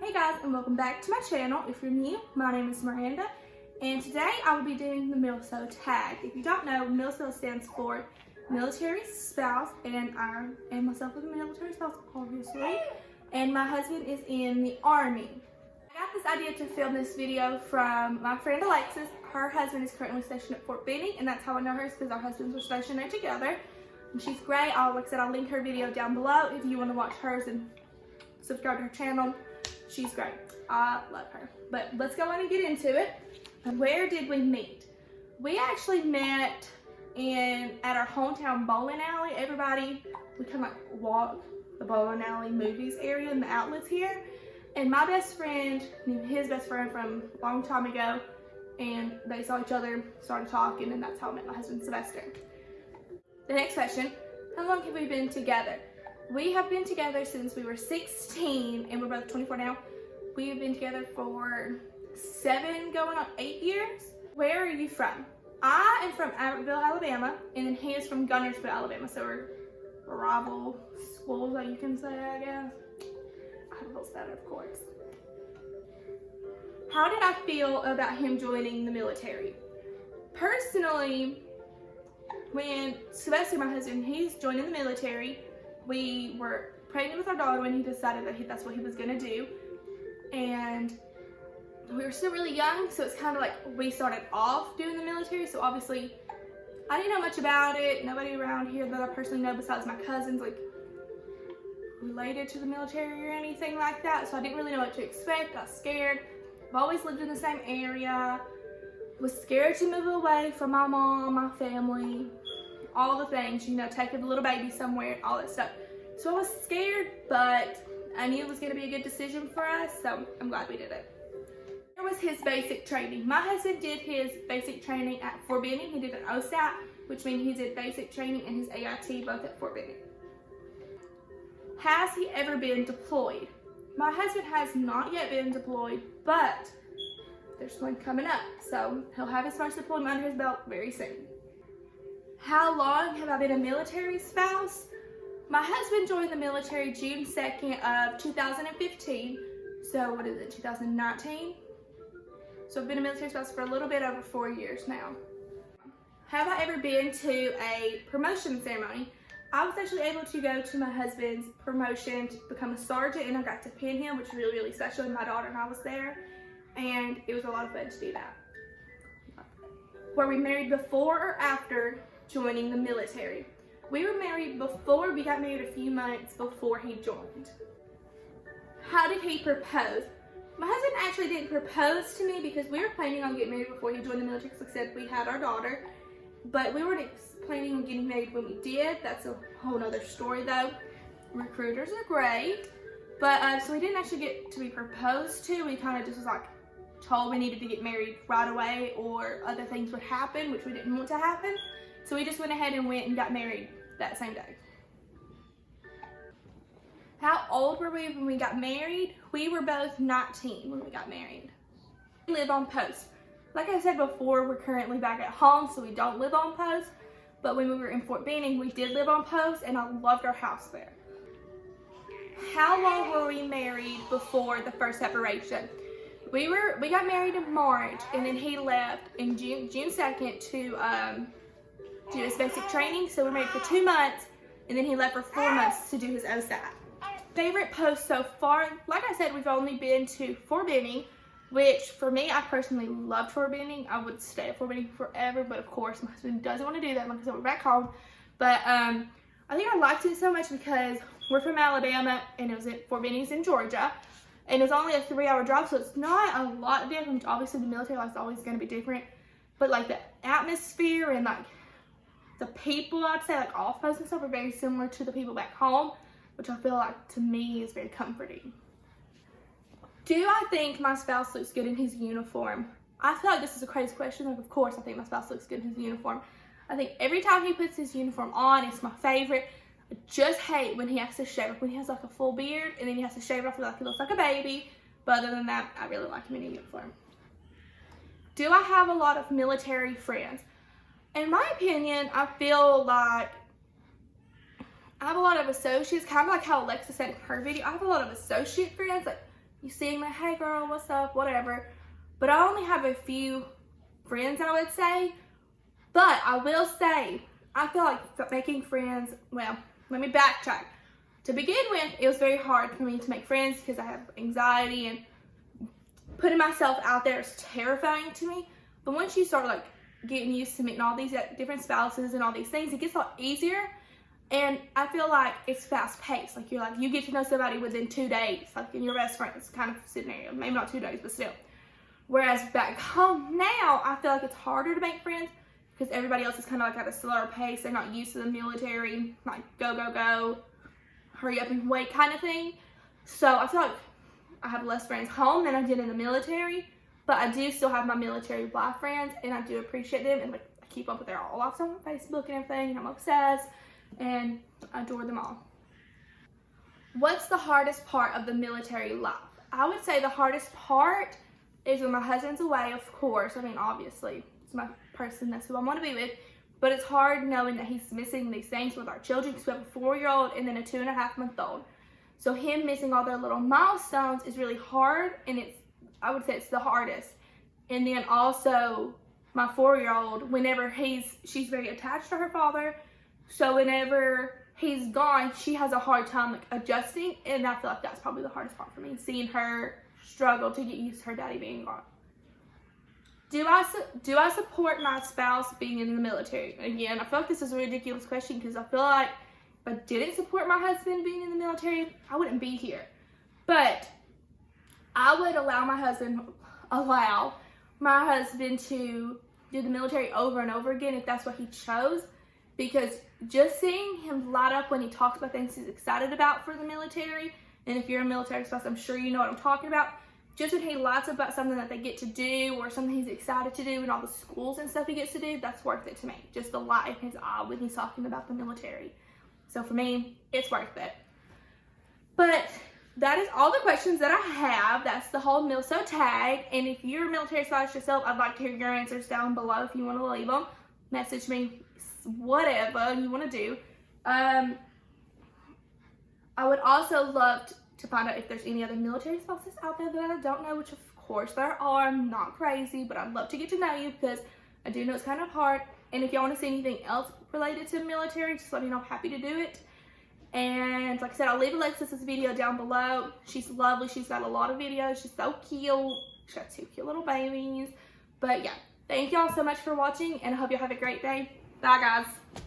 Hey guys, and welcome back to my channel. If you're new, my name is Miranda, and today I will be doing the Milso tag. If you don't know, Milso stands for military spouse, and myself is a military spouse, obviously, and my husband is in the Army. I got this idea to film this video from my friend Alexis. Her husband is currently stationed at Fort Benning, and that's how I know her, because our husbands were stationed there together. And she's great. Like I said, I'll link her video down below if you want to watch hers and subscribe to her channel. She's great. I love her. But let's go on and get into it. Where did we meet? We actually met at our hometown bowling alley. We kind of like walk the bowling alley movies area in the outlets here. And my best friend knew his best friend from a long time ago, and they saw each other, started talking, and that's how I met my husband, Sylvester. The next question, how long have we been together? We have been together since we were 16, and we're both 24 now. We have been together for 7 going on 8 years. Where are you from? I am from Abbottville, Alabama, and then he is from Gunnersville, Alabama. So we're rival schools, like you can say, I guess. I don't know better, of course. How did I feel about him joining the military? Personally, when Sylvester, my husband, he's joining the military, we were pregnant with our daughter when he decided that that's what he was going to do. And we were still really young, so it's kind of like we started off doing the military. So obviously, I didn't know much about it. Nobody around here that I personally know besides my cousins, like, related to the military or anything like that. So I didn't really know what to expect. I was scared. I've always lived in the same area. Was scared to move away from my mom, my family, all the things, you know, taking the little baby somewhere, all that stuff. So I was scared, but I knew it was going to be a good decision for us, so I'm glad we did it. There was his basic training. My husband did his basic training at Fort Benning. He did an OSAT, which means he did basic training and his AIT both at Fort Benning. Has he ever been deployed? My husband has not yet been deployed, but there's one coming up, so he'll have his first deployment under his belt very soon. How long have I been a military spouse? My husband joined the military June 2nd of 2015, so what is it, 2019? So I've been a military spouse for a little bit over 4 years now. Have I ever been to a promotion ceremony? I was actually able to go to my husband's promotion to become a sergeant, and I got to pin him, which was really, really special, and my daughter and I was there, and it was a lot of fun to do that. Were we married before or after joining the military? We were married before. We got married a few months before he joined. How did he propose? My husband actually didn't propose to me because we were planning on getting married before he joined the military, because like I said, we had our daughter, but we weren't planning on getting married when we did. That's a whole nother story though. Recruiters are great, but so we didn't actually get to be proposed to. We kind of just was like told we needed to get married right away or other things would happen, which we didn't want to happen. So we just went ahead and went and got married that same day. How old were we when we got married? We were both 19 when we got married. We live on post. Like I said before, we're currently back at home, so we don't live on post. But when we were in Fort Benning, we did live on post, and I loved our house there. How long were we married before the first separation? We got married in March, and then he left in June 2nd to do his basic training. So we were married for 2 months, and then he left for 4 months to do his OSAT. Favorite post so far? Like I said, we've only been to Fort Benning, which for me, I personally loved Fort Benning. I would stay at Fort Benning forever, but of course my husband doesn't want to do that. Like I said, we're back home. But I think I liked it so much because we're from Alabama, and it was at Fort Benning's in Georgia. And it's only a 3-hour drive, so it's not a lot different. Obviously, the military life is always going to be different. But, like, the atmosphere and, like, the people, I'd say, like, off post and stuff are very similar to the people back home, which I feel like, to me, is very comforting. Do I think my spouse looks good in his uniform? I feel like this is a crazy question. Like, of course, I think my spouse looks good in his uniform. I think every time he puts his uniform on, it's my favorite. I just hate when he has to shave. When he has like a full beard and then he has to shave it off, like he looks like a baby. But other than that, I really like him in a uniform. Do I have a lot of military friends? In my opinion, I feel like I have a lot of associates, kind of like how Alexa said in her video. I have a lot of associate friends, like You see them like, hey girl, what's up, whatever. But I only have a few friends, I would say. But I will say, I feel like making friends, well, let me backtrack. To begin with, it was very hard for me to make friends because I have anxiety, and putting myself out there is terrifying to me. But once you start like getting used to meeting all these different spouses and all these things, it gets a lot easier. And I feel like it's fast paced. Like you get to know somebody within 2 days, like in your best friends kind of scenario. Maybe not 2 days, but still. Whereas back home now, I feel like it's harder to make friends because everybody else is kind of like at a slower pace. They're not used to the military, like go, go, go, hurry up and wait kind of thing. So I feel like I have less friends home than I did in the military, but I do still have my military black friends, and I do appreciate them, and like I keep up with their all lives on Facebook and everything, and I'm obsessed, and I adore them all. What's the hardest part of the military life? I would say the hardest part is when my husband's away, of course. I mean, obviously, it's my person, that's who I want to be with, but it's hard knowing that he's missing these things with our children, because we have a 4-year-old and then a 2.5-month-old. So him missing all their little milestones is really hard, and I would say it's the hardest. And then also my 4-year-old, whenever she's very attached to her father, so whenever he's gone, she has a hard time like adjusting, and I feel like that's probably the hardest part for me, seeing her struggle to get used to her daddy being gone. Do I support my spouse being in the military? Again, I feel like this is a ridiculous question because I feel like if I didn't support my husband being in the military, I wouldn't be here. But I would allow my husband to do the military over and over again if that's what he chose, because just seeing him light up when he talks about things he's excited about for the military, and if you're a military spouse, I'm sure you know what I'm talking about. Just when he lights up about something that they get to do or something he's excited to do and all the schools and stuff he gets to do, that's worth it to me. Just the light in his eye when he's talking about the military. So for me, it's worth it. But that is all the questions that I have. That's the whole Milso tag. And if you're a military spouse yourself, I'd like to hear your answers down below if you want to leave them. Message me, whatever you want to do. I would also love to find out if there's any other military spouses out there that I don't know, which of course there are. I'm not crazy, but I'd love to get to know you because I do know it's kind of hard. And if y'all want to see anything else related to the military, just let me know. I'm happy to do it. And like I said, I'll leave Alexis's video down below. She's lovely. She's got a lot of videos. She's so cute. She's got 2 cute little babies. But yeah, thank y'all so much for watching, and I hope y'all have a great day. Bye, guys.